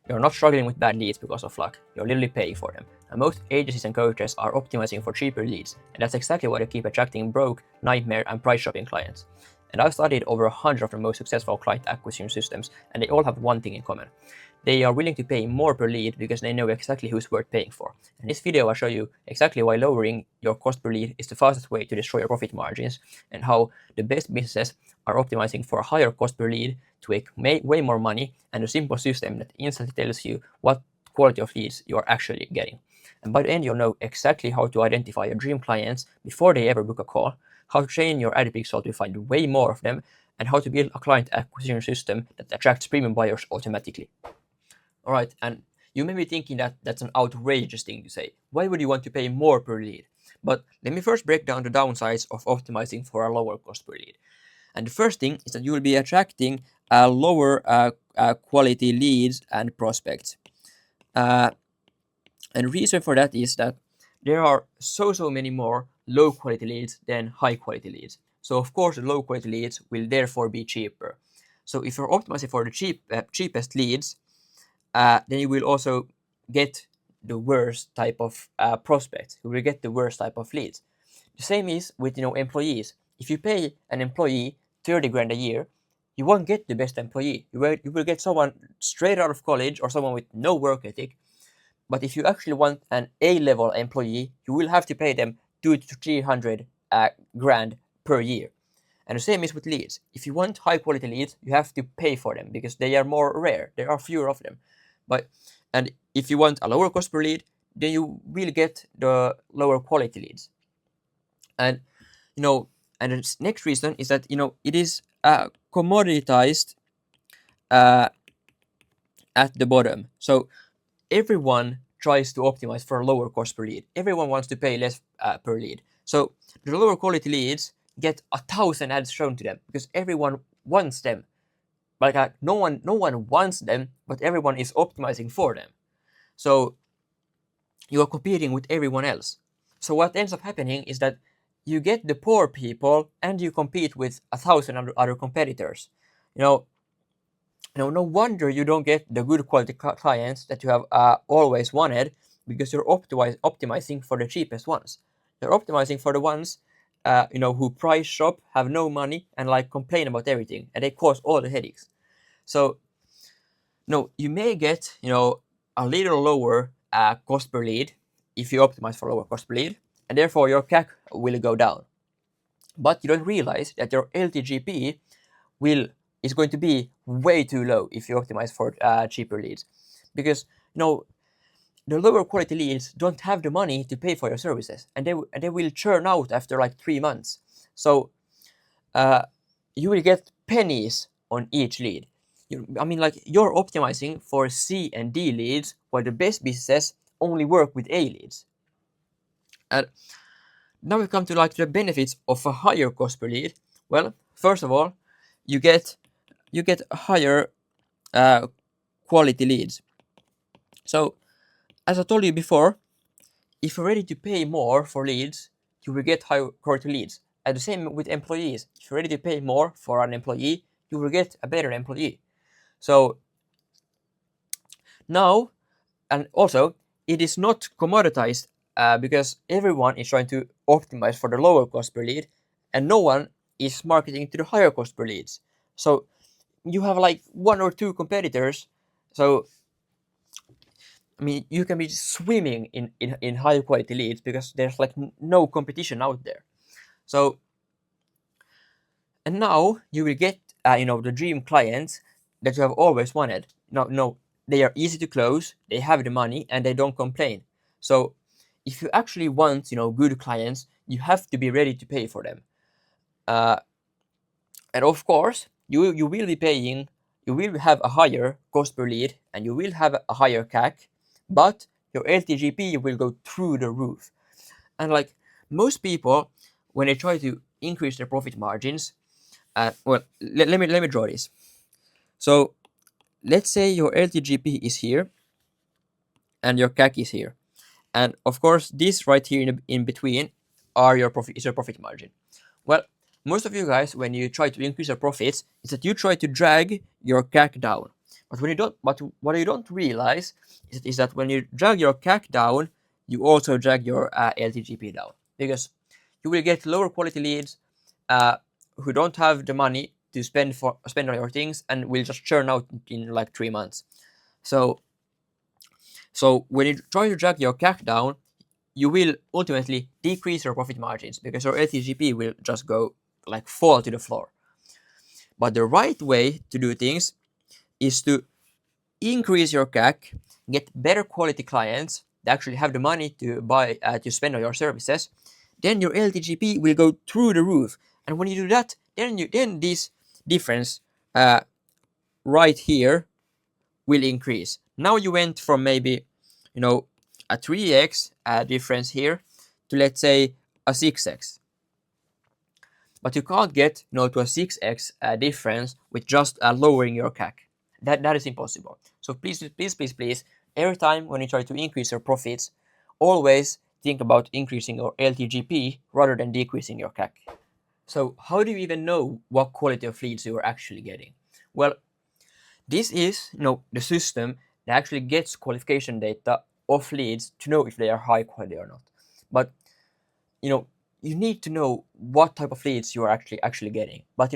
You're not struggling with bad leads because of luck, you're literally paying for them. And most agencies and coaches are optimizing for cheaper leads, and that's exactly why they keep attracting broke, nightmare, and price shopping clients. And I've studied over 100 of the most successful client acquisition systems, and they all have one thing in common. They are willing to pay more per lead because they know exactly who's worth paying for. In this video, I'll show you exactly why lowering your cost per lead is the fastest way to destroy your profit margins, and how the best businesses are optimizing for a higher cost per lead to make way more money, and a simple system that instantly tells you what quality of leads you are actually getting. And by the end, you'll know exactly how to identify your dream clients before they ever book a call, how to train your ad pixel to find way more of them, and how to build a client acquisition system that attracts premium buyers automatically. All right, and you may be thinking that that's an outrageous thing to say. Why would you want to pay more per lead? But let me first break down the downsides of optimizing for a lower cost per lead. And the first thing is that you will be attracting lower quality leads and prospects. And the reason for that is that there are so many more low quality leads than high quality leads. So of course, the low quality leads will therefore be cheaper. So if you're optimizing for the cheapest leads, then you will also get the worst type of prospects. You will get the worst type of leads. The same is with employees. If you pay an employee 30 grand a year, you won't get the best employee. You will get someone straight out of college or someone with no work ethic. But if you actually want an A-level employee, you will have to pay them 200 to 300 grand per year. And the same is with leads. If you want high quality leads, you have to pay for them because they are more rare. There are fewer of them. And if you want a lower cost per lead, then you will get the lower quality leads. And and the next reason is that it is commoditized at the bottom. So everyone tries to optimize for a lower cost per lead. Everyone wants to pay less per lead. So the lower quality leads get 1,000 ads shown to them because everyone wants them. No one wants them, but everyone is optimizing for them. So you are competing with everyone else. So what ends up happening is that you get the poor people and you compete with 1,000 other competitors. No wonder you don't get the good quality clients that you have always wanted, because you're optimizing for the cheapest ones. You're optimizing for the ones who price shop, have no money, and complain about everything, and they cause all the headaches. So you may get a little lower cost per lead if you optimize for lower cost per lead, and therefore your CAC will go down. But you don't realize that your LTGP is going to be way too low if you optimize for cheaper leads, because the lower quality leads don't have the money to pay for your services, and they will churn out after 3 months. So you will get pennies on each lead. You're optimizing for C and D leads, while the best businesses only work with A leads. And now we come to the benefits of a higher cost per lead. Well, first of all, you get higher quality leads. So as I told you before, if you're ready to pay more for leads, you will get higher quality leads. And the same with employees. If you're ready to pay more for an employee, you will get a better employee. So now, and also, it is not commoditized because everyone is trying to optimize for the lower cost per lead, and no one is marketing to the higher cost per leads. So you have 1 or 2 competitors. So you can be swimming in high quality leads because there's no competition out there. So, and now you will get the dream clients that you have always wanted. No, they are easy to close, they have the money, and they don't complain. So if you actually want good clients, you have to be ready to pay for them. And of course, you will be paying. You will have a higher cost per lead, and you will have a higher CAC, but your LTGP will go through the roof. And most people, when they try to increase their profit margins, let me draw this. So let's say your LTGP is here, and your CAC is here, and of course this right here in between is your profit margin. Well, most of you guys, when you try to increase your profits, is that you try to drag your CAC down. But what you don't realize is that when you drag your CAC down, you also drag your LTGP down, because you will get lower quality leads who don't have the money to spend on your things and will just churn out in like 3 months. So when you try to drag your CAC down, you will ultimately decrease your profit margins because your LTGP will just go like fall to the floor. But the right way to do things is to increase your CAC, get better quality clients that actually have the money to buy to spend on your services. Then your LTGP will go through the roof, and when you do that, then this difference right here will increase. Now you went from maybe a 3x difference here to, let's say, a 6x. But you can't get to a 6x difference with just lowering your CAC. That is impossible. So please, every time when you try to increase your profits, always think about increasing your LTGP rather than decreasing your CAC. So how do you even know what quality of leads you are actually getting? Well, this is the system that actually gets qualification data of leads to know if they are high quality or not. But you need to know what type of leads you are actually getting. But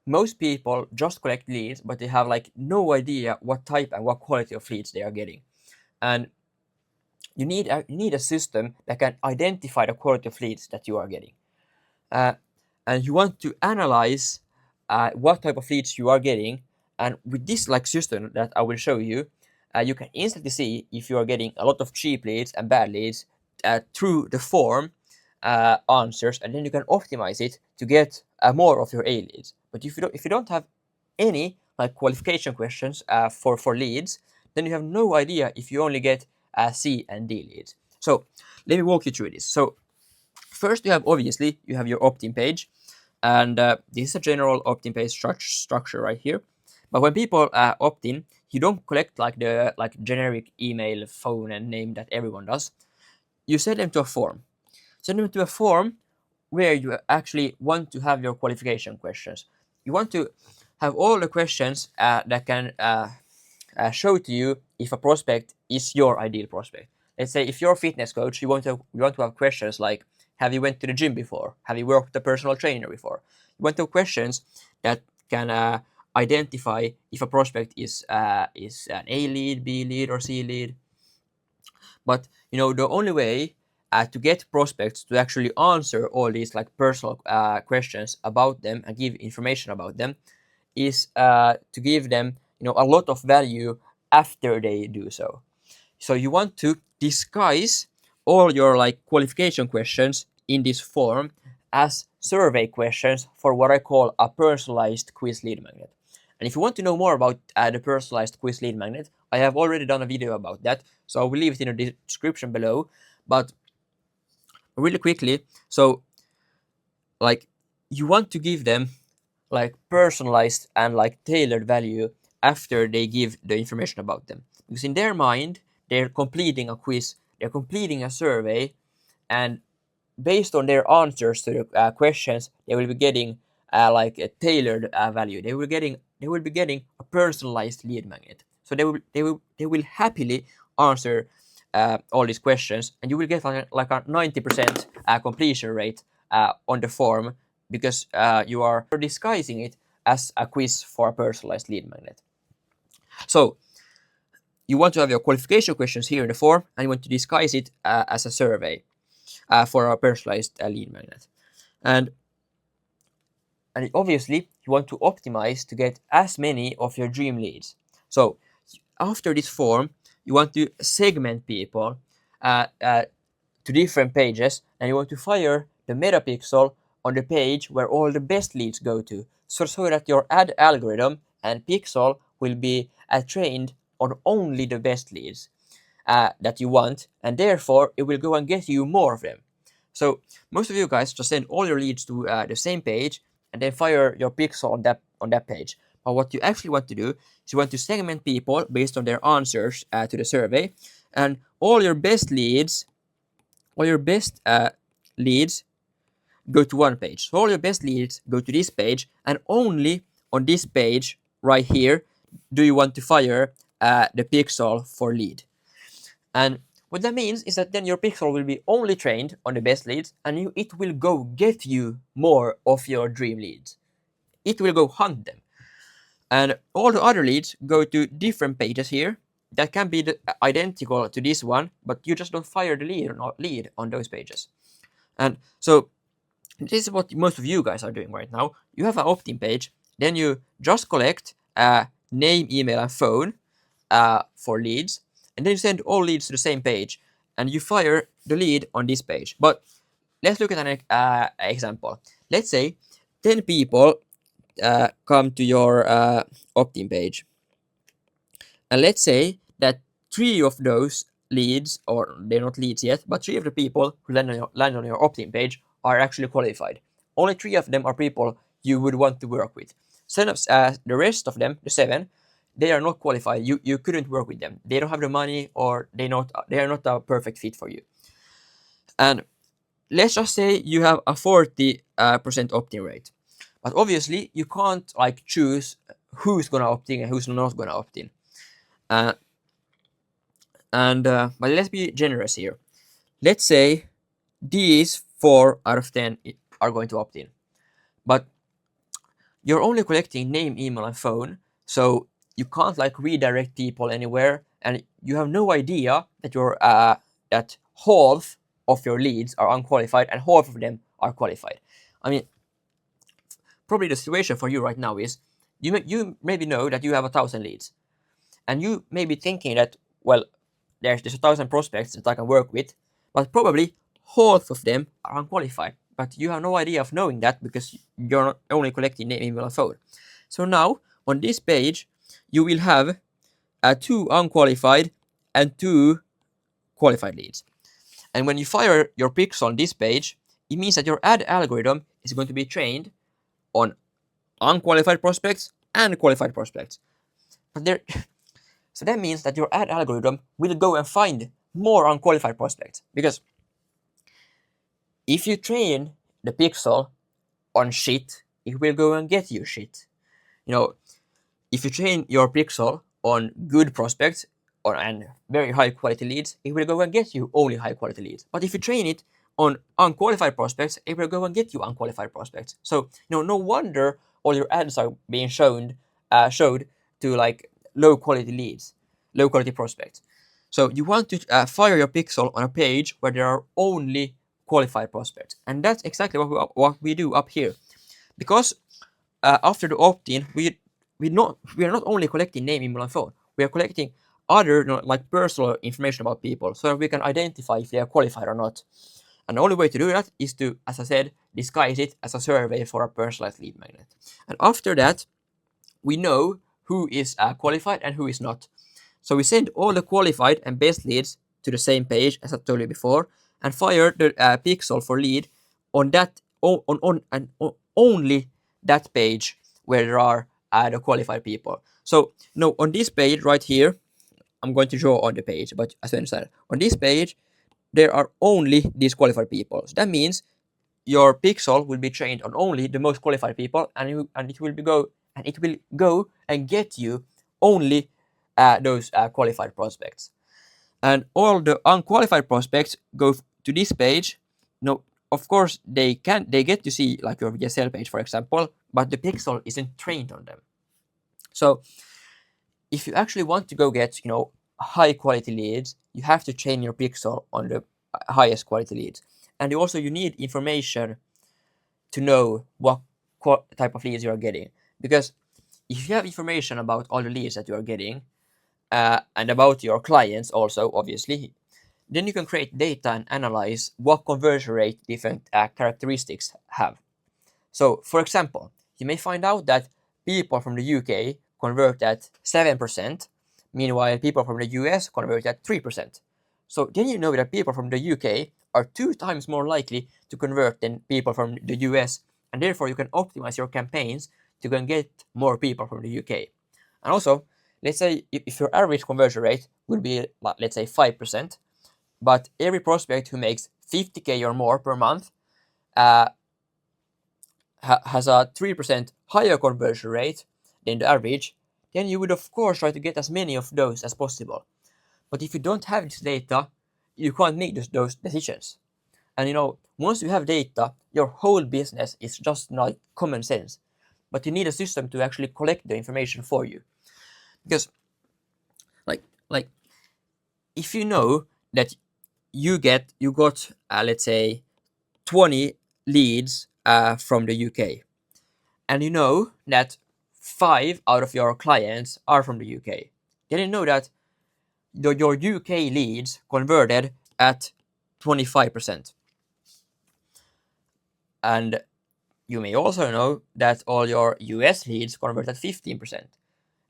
most people just collect leads, but they have like no idea what type and what quality of leads they are getting. And you need a system that can identify the quality of leads that you are getting. And you want to analyze what type of leads you are getting. And with this system that I will show you, you can instantly see if you are getting a lot of cheap leads and bad leads through the form answers, and then you can optimize it to get more of your A leads. But if you don't have any qualification questions for leads, then you have no idea if you only get C and D leads. So let me walk you through this. So first you have your opt-in page, and this is a general opt-in page structure right here. But when people opt in, you don't collect the generic email, phone, and name that everyone does. You send them to a form. Send them to a form where you actually want to have your qualification questions. You want to have all the questions that can show to you if a prospect is your ideal prospect. Let's say if you're a fitness coach, you want to have questions like, have you went to the gym before? Have you worked with a personal trainer before? You want to have questions that can identify if a prospect is an A lead, B lead, or C lead. But the only way to get prospects to actually answer all these personal questions about them and give information about them is to give them a lot of value after they do so. So you want to disguise all your qualification questions in this form as survey questions for what I call a personalized quiz lead magnet. And if you want to know more about the personalized quiz lead magnet, I have already done a video about that, so I will leave it in the description below. But really quickly, so you want to give them personalized and tailored value after they give the information about them, because in their mind they're completing a quiz, they're completing a survey, and based on their answers to the questions, they will be getting a tailored value. They will be getting a personalized lead magnet. So they will happily answer all these questions, and you will get like a 90% completion rate on the form, because you are disguising it as a quiz for a personalized lead magnet. So you want to have your qualification questions here in the form, and you want to disguise it as a survey for a personalized lead magnet. And obviously you want to optimize to get as many of your dream leads. So after this form, you want to segment people to different pages, and you want to fire the metapixel on the page where all the best leads go to, so that your ad algorithm and pixel will be trained on only the best leads that you want, and therefore it will go and get you more of them. So most of you guys just send all your leads to the same page and then fire your pixel on that page. But what you actually want to do is you want to segment people based on their answers to the survey, and all your best leads go to one page. So all your best leads go to this page, and only on this page right here do you want to fire the pixel for lead? And what that means is that then your pixel will be only trained on the best leads, and it will go get you more of your dream leads. It will go hunt them. And all the other leads go to different pages here that can be identical to this one, but you just don't fire the lead on those pages. And so this is what most of you guys are doing right now. You have an opt-in page, then you just collect name, email, and phone for leads, and then you send all leads to the same page, and you fire the lead on this page. But let's look at an example. Let's say 10 people come to your opt-in page, and let's say that 3 of those leads, or they're not leads yet, but 3 of the people who land on your opt-in page are actually qualified. Only 3 of them are people you would want to work with. The rest of them, the 7, they are not qualified. You couldn't work with them. They don't have the money, or they are not a perfect fit for you. And let's just say you have a 40% opt-in rate. But obviously, you can't like choose who's gonna opt in and who's not gonna opt in. But let's be generous here. Let's say these 4 out of 10 are going to opt in, but you're only collecting name, email, and phone, so you can't like redirect people anywhere, and you have no idea that that half of your leads are unqualified and half of them are qualified. I mean, probably the situation for you right now is you maybe know that you have 1,000 leads, and you may be thinking that, well, there's 1,000 prospects that I can work with, but probably half of them are unqualified. But you have no idea of knowing that because you're not only collecting name, email, and phone. So now on this page, you will have 2 unqualified and 2 qualified leads. And when you fire your pixel on this page, it means that your ad algorithm is going to be trained on unqualified prospects and qualified prospects. But so that means that your ad algorithm will go and find more unqualified prospects, because if you train the pixel on shit, it will go and get you shit. You know, if you train your pixel on good prospects and very high quality leads, it will go and get you only high quality leads. But if you train it on unqualified prospects, it will go and get you unqualified prospects. So no wonder all your ads are being showed to like low quality leads, low quality prospects. So you want to fire your pixel on a page where there are only qualified prospects, and that's exactly what we do up here. Because after the opt-in, we are not only collecting name, email, and phone. We are collecting other like personal information about people, so that we can identify if they are qualified or not. And the only way to do that is to, as I said, disguise it as a survey for a personalized lead magnet. And after that, we know who is qualified and who is not. So we send all the qualified and best leads to the same page as I told you before, and fire the pixel for lead on that only that page where there are the qualified people. So no, on this page right here, I'm going to draw on the page, but as you understand, on this page there are only these qualified people. So that means your pixel will be trained on only the most qualified people, and it will go and get you only those qualified prospects. And all the unqualified prospects go to this page. No, of course they get to see like your VSL page, for example, but the pixel isn't trained on them. So if you actually want to go get high quality leads, you have to train your pixel on the highest quality leads. And also you need information to know what type of leads you are getting, because if you have information about all the leads that you are getting and about your clients also, obviously, then you can create data and analyze what conversion rate different characteristics have. So, for example, you may find out that people from the UK convert at 7%, meanwhile people from the US convert at 3%. So then you know that people from the UK are 2 times more likely to convert than people from the US, and therefore you can optimize your campaigns to go and get more people from the UK. And also, let's say if your average conversion rate would be, let's say, 5%, but every prospect who makes 50K or more per month has a 3% higher conversion rate than the average, then you would of course try to get as many of those as possible. But if you don't have this data, you can't make those decisions. And once you have data, your whole business is just like common sense. But you need a system to actually collect the information for you. Because like if you know that you got let's say 20 leads from the UK, and you know that 5 out of your clients are from the UK, then you know that your UK leads converted at 25%. And you may also know that all your US leads convert at 15%.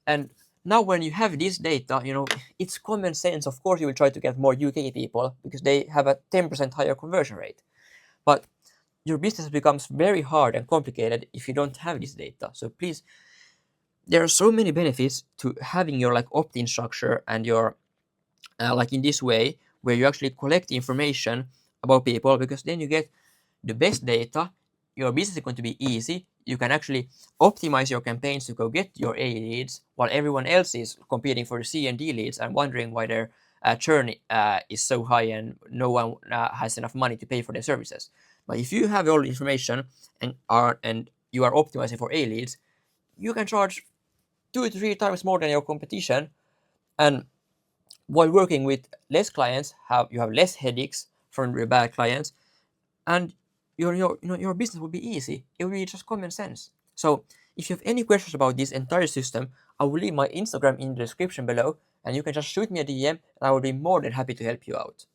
And now when you have this data, it's common sense. Of course, you will try to get more UK people because they have a 10% higher conversion rate. But your business becomes very hard and complicated if you don't have this data. So please, there are so many benefits to having your opt-in structure and your in this way where you actually collect information about people, because then you get the best data. Your business is going to be easy. You can actually optimize your campaigns to go get your A leads while everyone else is competing for the C and D leads and wondering why their churn is so high and no one has enough money to pay for their services. But if you have all the information and you are optimizing for A leads, you can charge 2 to 3 times more than your competition. And while working with less clients, you have less headaches from your bad clients, and your business will be easy. It will be just common sense. So if you have any questions about this entire system, I will leave my Instagram in the description below, and you can just shoot me a DM, and I will be more than happy to help you out.